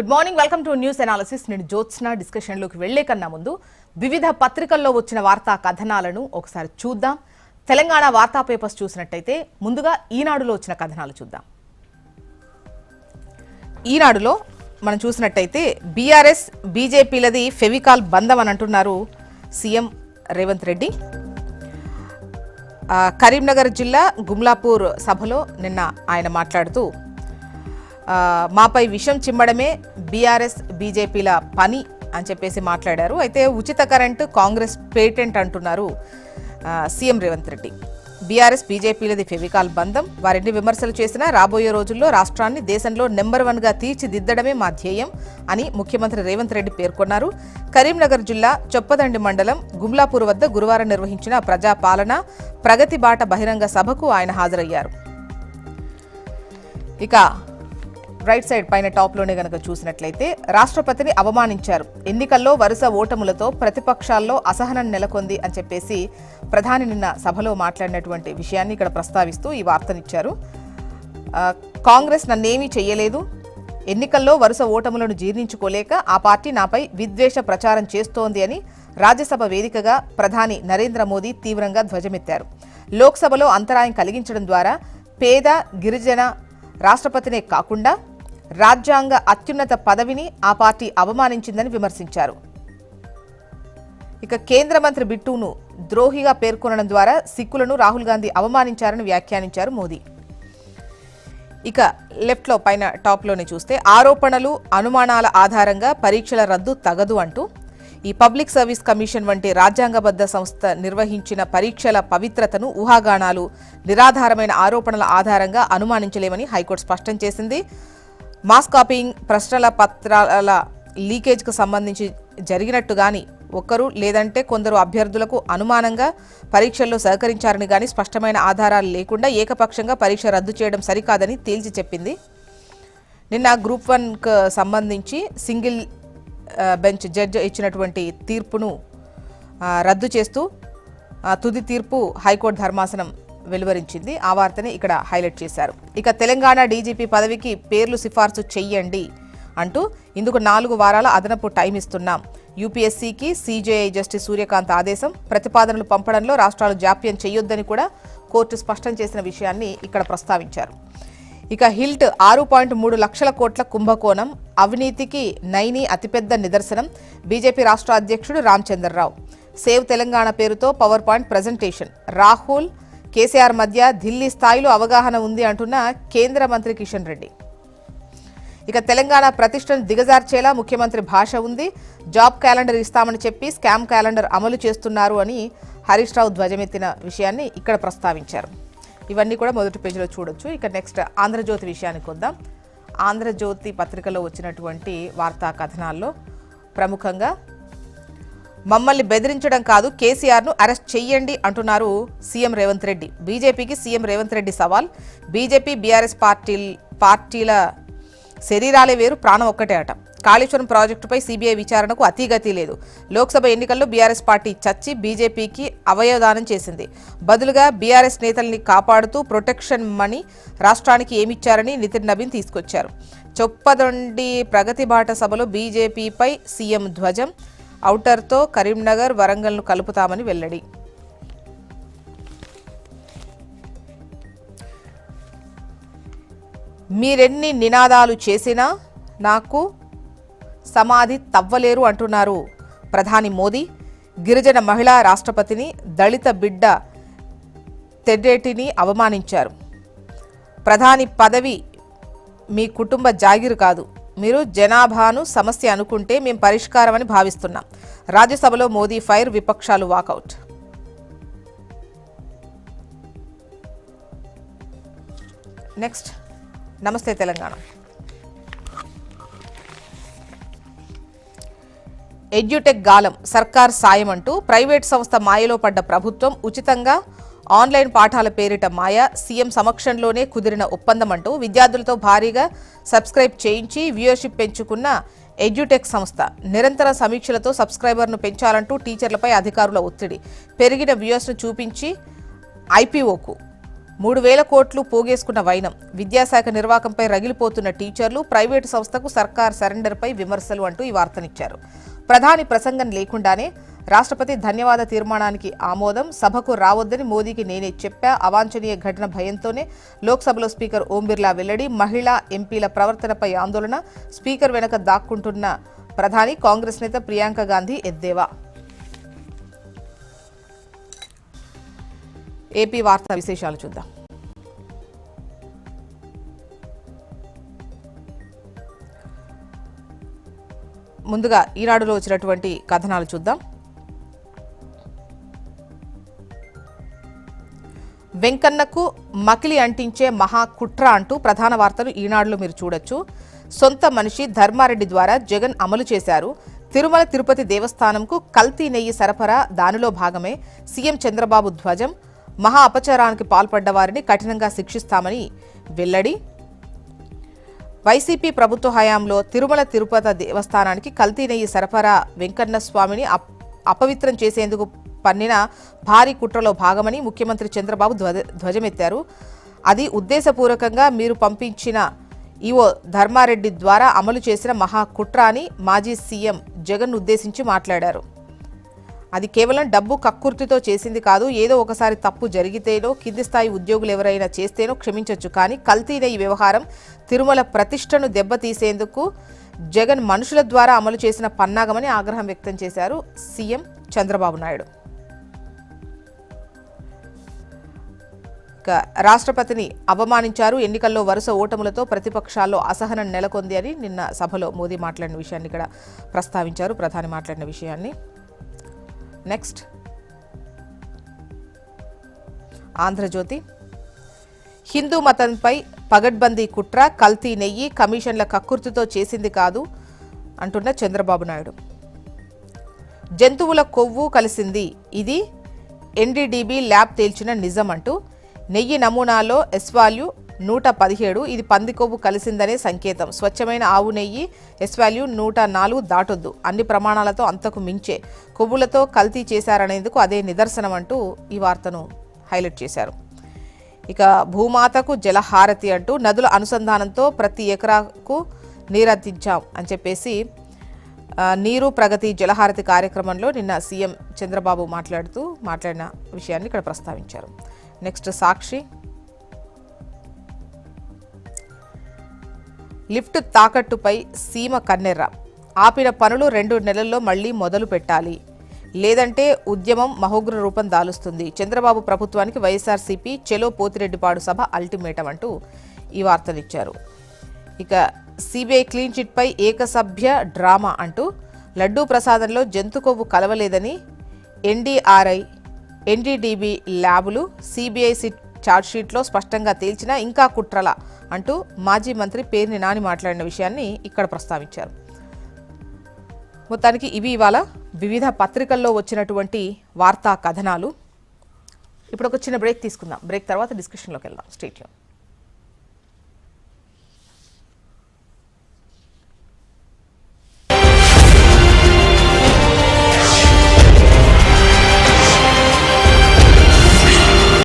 Good morning, welcome to news analysis. నేను జ్యోత్స్న. డిస్కషన్లోకి వెళ్లే కన్నా ముందు వివిధ పత్రికల్లో వచ్చిన వార్తా కథనాలను ఒకసారి చూద్దాం. తెలంగాణ వార్తా పేపర్స్ చూసినట్టయితే ముందుగా ఈనాడులో వచ్చిన కథనాలు చూద్దాం. ఈనాడులో మనం చూసినట్టయితే బీఆర్ఎస్ బీజేపీలది ఫెవికాల్ బంధం అని అంటున్నారు సీఎం రేవంత్ రెడ్డి. కరీంనగర్ జిల్లా గుమ్లాపూర్ సభలో నిన్న ఆయన మాట్లాడుతూ మాపై విషం చిమ్మడమే బీఆర్ఎస్ బీజేపీల పని అని చెప్పేసి మాట్లాడారు. అయితే ఉచిత కరెంటు కాంగ్రెస్ పేటెంట్ అంటున్నారు సీఎం రేవంత్ రెడ్డి. బీఆర్ఎస్ బీజేపీలది ఫెవికాల్ బంధం. వారెన్ని విమర్శలు చేసినా రాబోయే రోజుల్లో రాష్ట్రాన్ని దేశంలో నెంబర్ 1గా తీర్చిదిద్దడమే మా ధ్యేయం అని ముఖ్యమంత్రి రేవంత్ రెడ్డి పేర్కొన్నారు. కరీంనగర్ జిల్లా చొప్పదండి మండలం గుమ్లాపూర్ వద్ద గురువారం నిర్వహించిన ప్రజాపాలన ప్రగతి బాట బహిరంగ సభకు ఆయన హాజరయ్యారు. ఇక రైట్ సైడ్ పైన టాప్లోనే గనక చూసినట్లయితే రాష్ట్రపతిని అవమానించారు, ఎన్నికల్లో వరుస ఓటములతో ప్రతిపక్షాల్లో అసహనం నెలకొంది అని చెప్పేసి ప్రధాని నిన్న సభలో మాట్లాడినటువంటి విషయాన్ని ఇక్కడ ప్రస్తావిస్తూ ఈ వార్తనిచ్చారు. కాంగ్రెస్ నన్నేమీ చెయ్యలేదు, ఎన్నికల్లో వరుస ఓటములను జీర్ణించుకోలేక ఆ పార్టీ నాపై విద్వేష ప్రచారం చేస్తోంది అని రాజ్యసభ వేదికగా ప్రధాని నరేంద్ర మోదీ తీవ్రంగా ధ్వజమెత్తారు. లోక్సభలో అంతరాయం కలిగించడం ద్వారా పేద గిరిజన రాష్ట్రపతినే కాకుండా రాజ్యాంగ అత్యున్నత పదవిని ఆ పార్టీ అవమానించిందని విమర్శించారు. ఇక కేంద్ర మంత్రి బిట్టూను ద్రోహిగా పేర్కొనడం ద్వారా సిక్కులను రాహుల్ గాంధీ అవమానించారని వ్యాఖ్యానించారు మోదీ. ఇక లెఫ్ట్లో పైన టాప్లోనే చూస్తే ఆరోపణలు అనుమానాల ఆధారంగా పరీక్షల రద్దు తగదు అంటూ ఈ పబ్లిక్ సర్వీస్ కమిషన్ వంటి రాజ్యాంగబద్ధ సంస్థ నిర్వహించిన పరీక్షల పవిత్రతను ఊహాగానాలు, నిరాధారమైన ఆరోపణల ఆధారంగా అనుమానించలేమని హైకోర్టు స్పష్టం చేసింది. మాస్ కాపీయింగ్, ప్రశ్నల పత్రాల లీకేజ్కు సంబంధించి జరిగినట్టు గాని ఒకరు లేదంటే కొందరు అభ్యర్థులకు అనుమానంగా పరీక్షల్లో సహకరించారని గాని స్పష్టమైన ఆధారాలు లేకుండా ఏకపక్షంగా పరీక్ష రద్దు చేయడం సరికాదని తేల్చి చెప్పింది. నిన్న గ్రూప్ 1కు సంబంధించి సింగిల్ బెంచ్ జడ్జి ఇచ్చినటువంటి తీర్పును రద్దు చేస్తూ తుది తీర్పు హైకోర్టు ధర్మాసనం వెలువరించింది. ఆ వార్తని ఇక్కడ హైలైట్ చేశారు. ఇక తెలంగాణ డీజీపీ పదవికి పేర్లు సిఫార్సు చెయ్యండి అంటూ ఇందుకు 4 వారాల అదనపు టైం ఇస్తున్నాం. యూపీఎస్సీకి సీజేఐ జస్టిస్ సూర్యకాంత్ ఆదేశం. ప్రతిపాదనలు పంపడంలో రాష్ట్రాలు జాప్యం చేయొద్దని కూడా కోర్టు స్పష్టం చేసిన విషయాన్ని ఇక్కడ ప్రస్తావించారు. ఇక హిల్ట్ 6.3 లక్షల కోట్ల కుంభకోణం, అవినీతికి నైని అతిపెద్ద నిదర్శనం. బీజేపీ రాష్ట్ర అధ్యక్షుడు రామచంద్రరావు. సేవ్ తెలంగాణ పేరుతో power point presentation. Rahul KCR మధ్య ఢిల్లీ స్థాయిలో అవగాహన ఉంది అంటున్న కేంద్ర మంత్రి కిషన్ రెడ్డి. ఇక తెలంగాణ ప్రతిష్టను దిగజార్చేలా ముఖ్యమంత్రి భాష ఉంది. జాబ్ క్యాలెండర్ ఇస్తామని చెప్పి స్కామ్ క్యాలెండర్ అమలు చేస్తున్నారు అని హరీష్ రావు ధ్వజమెత్తిన విషయాన్ని ఇక్కడ ప్రస్తావించారు. ఇవన్నీ కూడా మొదటి పేజీలో చూడొచ్చు. ఇక నెక్స్ట్ ఆంధ్రజ్యోతి విషయానికి వద్దాం. ఆంధ్రజ్యోతి పత్రికలో వచ్చినటువంటి వార్తా కథనాల్లో ప్రముఖంగా మమ్మల్ని బెదిరించడం కాదు, కేసీఆర్ను అరెస్ట్ చెయ్యండి అంటున్నారు సీఎం రేవంత్ రెడ్డి. బీజేపీకి సీఎం రేవంత్ రెడ్డి సవాల్. బీజేపీ బీఆర్ఎస్ పార్టీల శరీరాలే వేరు, ప్రాణం ఒక్కటే అట. కాళేశ్వరం ప్రాజెక్టుపై సీబీఐ విచారణకు అతీగతి లేదు. లోక్సభ ఎన్నికల్లో బీఆర్ఎస్ పార్టీ చచ్చి బీజేపీకి అవయవదానం చేసింది. బదులుగా బీఆర్ఎస్ నేతల్ని కాపాడుతూ ప్రొటెక్షన్ మనీ రాష్ట్రానికి ఏమిచ్చారని నితిన్ నబీన్ తీసుకొచ్చారు. చొప్పదండి ప్రగతి బాట సభలో బీజేపీపై సీఎం ధ్వజం. ఔటర్తో కరీంనగర్, వరంగల్ను కలుపుతామని వెల్లడి. మీరెన్ని నినాదాలు చేసినా నాకు సమాధి తవ్వలేరు అంటున్నారు ప్రధాని మోదీ. గిరిజన మహిళా రాష్ట్రపతిని, దళిత బిడ్డ తెడ్డేటిని అవమానించారు. ప్రధాని పదవి మీ కుటుంబ జాగీరు కాదు, మీరు జనాభాను సమస్య అనుకుంటే మేం పరిష్కారం అని భావిస్తున్నాం. రాజ్యసభలో మోదీ ఫైర్, విపక్షాలు వాకౌట్. నెక్స్ట్ నమస్తే తెలంగాణ. ఎడ్యుటెక్ గాలం, సర్కార్ సాయం అంటూ ప్రైవేట్ సంస్థ మాయలో పడ్డ ప్రభుత్వం ఉచితంగా ఆన్లైన్ పాఠాల పేరిట మాయ. సీఎం సమక్షంలోనే కుదిరిన ఒప్పందం అంటూ విద్యార్థులతో భారీగా సబ్స్క్రైబ్ చేయించి వ్యూయర్షిప్ పెంచుకున్న ఎడ్యుటెక్ సంస్థ నిరంతర సమీక్షలతో సబ్స్క్రైబర్ను పెంచాలంటూ టీచర్లపై అధికారుల ఒత్తిడి. పెరిగిన వ్యూయర్స్ను చూపించి ఐపీఓకు 3,000 కోట్లు పోగేసుకున్న వైనం, విద్యాశాఖ నిర్వాహకంపై రగిలిపోతున్న టీచర్లు, ప్రైవేటు సంస్థకు సర్కార్ సరెండర్పై విమర్శలు అంటూ ఈ వార్తనిచ్చారు. ప్రధాని ప్రసంగం లేకుండానే రాష్ట్రపతి ధన్యవాద తీర్మానానికి ఆమోదం, సభకు రావద్దని మోదీకి నేనే చెప్పా, అవాంఛనీయ ఘటన భయంతోనే లోక్సభలో స్పీకర్ ఓం బిర్లా వెల్లడి, మహిళా ఎంపీల ప్రవర్తనపై ఆందోళన, స్పీకర్ వెనక దాక్కుంటున్న ప్రధాని, కాంగ్రెస్ నేత ప్రియాంక గాంధీ ఎద్దేవా. ఏపీ వార్తా విశేషాలు చూద్దాం. ముందుగా ఈనాడులో వచ్చినటువంటి కథనాలు చూద్దాం. వెంకన్నకు మకిలి అంటించే మహా కుట్ర అంటూ ప్రధాన వార్తలు ఈనాడులో మీరు చూడొచ్చు. సొంత మనిషి ధర్మారెడ్డి ద్వారా జగన్ అమలు చేశారు. తిరుమల తిరుపతి దేవస్థానంకు కల్తీ నెయ్యి సరఫరా, దానిలో భాగమే సీఎం చంద్రబాబు ధ్వజం. మహా అపచారానికి పాల్పడ్డ వారిని కఠినంగా శిక్షిస్తామని వెల్లడి. వైసీపీ ప్రభుత్వ హయాంలో తిరుమల తిరుపతి దేవస్థానానికి కల్తీ నెయ్యి సరఫరా వెంకన్న స్వామిని అపవిత్రం చేసేందుకు పన్నిన భారీ కుట్రలో భాగమని ముఖ్యమంత్రి చంద్రబాబు ధ్వజమెత్తారు. అది ఉద్దేశపూర్వకంగా మీరు పంపించిన ఈవో ధర్మారెడ్డి ద్వారా అమలు చేసిన మహా కుట్ర అని మాజీ సీఎం జగన్ ఉద్దేశించి మాట్లాడారు. అది కేవలం డబ్బు కక్కుర్తితో చేసింది కాదు, ఏదో ఒకసారి తప్పు జరిగితేనో, కింది స్థాయి ఉద్యోగులు ఎవరైనా చేస్తేనో క్షమించొచ్చు, కానీ కల్తీన ఈ వ్యవహారం తిరుమల ప్రతిష్టను దెబ్బతీసేందుకు జగన్ మనుషుల ద్వారా అమలు చేసిన పన్నాగమని ఆగ్రహం వ్యక్తం చేశారు సీఎం చంద్రబాబు నాయుడు. రాష్ట్రపతిని అవమానించారు, ఎన్నికల్లో వరుస ఓటములతో ప్రతిపక్షాల్లో అసహనం నెలకొంది అని నిన్న సభలో మోదీ మాట్లాడిన విషయాన్ని ఇక్కడ ప్రస్తావించారు, ప్రధాని మాట్లాడిన విషయాన్ని. నెక్స్ట్ ఆంధ్రజ్యోతి, హిందూ మతంపై పగడ్బందీ కుట్ర, కల్తీ నెయ్యి కమిషన్ల కక్కుర్తితో చేసింది కాదు అంటున్న చంద్రబాబు నాయుడు. జంతువుల కొవ్వు కలిసింది, ఇది ఎన్డీడీబీ ల్యాబ్ తేల్చిన నిజం అంటూ, నెయ్యి నమూనాలో ఎస్వాల్యూ 117, ఇది పంది కొవ్వు కలిసిందనే సంకేతం. స్వచ్ఛమైన ఆవు నెయ్యి ఎస్వాల్యూ 104 దాటొద్దు, అన్ని ప్రమాణాలతో అంతకు మించే కొవ్వులతో కల్తీ చేశారనేందుకు అదే నిదర్శనం అంటూ ఈ వార్తను హైలైట్ చేశారు. ఇక భూమాతకు జలహారతి అంటూ, నదుల అనుసంధానంతో ప్రతి ఎకరాకు నీరందించాం అని చెప్పేసి నీరు ప్రగతి జలహారతి కార్యక్రమంలో నిన్న సీఎం చంద్రబాబు మాట్లాడిన విషయాన్ని ఇక్కడ ప్రస్తావించారు. నెక్స్ట్ సాక్షి, లిఫ్ట్ తాకట్టుపై సీమ కన్నెర్ర, ఆపిన పనులు 2 నెలల్లో మళ్లీ మొదలు పెట్టాలి, లేదంటే ఉద్యమం మహోగ్ర రూపం దాలుస్తుంది. చంద్రబాబు ప్రభుత్వానికి వైఎస్ఆర్సీపీ చెలో పోతిరెడ్డిపాడు సభ అల్టిమేటం అంటూ ఈ వార్తనిచ్చారు. ఇక సిబిఐ క్లీన్ చిట్పై ఏకసభ్య డ్రామా అంటూ, లడ్డూ ప్రసాదంలో జంతు కొవ్వు కలవలేదని ఎన్డీఆర్ఐ ఎన్డీడీబీ ల్యాబులు సిబిఐ ఛార్జ్షీట్లో స్పష్టంగా తేల్చినా ఇంకా కుట్రల అంటూ మాజీ మంత్రి పేర్ని నాని మాట్లాడిన విషయాన్ని ఇక్కడ ప్రస్తావించారు. మొత్తానికి ఇవి ఇవాళ వివిధ పత్రికల్లో వచ్చినటువంటి వార్తా కథనాలు. ఇప్పుడు ఒక చిన్న బ్రేక్ తీసుకుందాం. బ్రేక్ తర్వాత డిస్కషన్లోకి వెళ్దాం. Stay tune.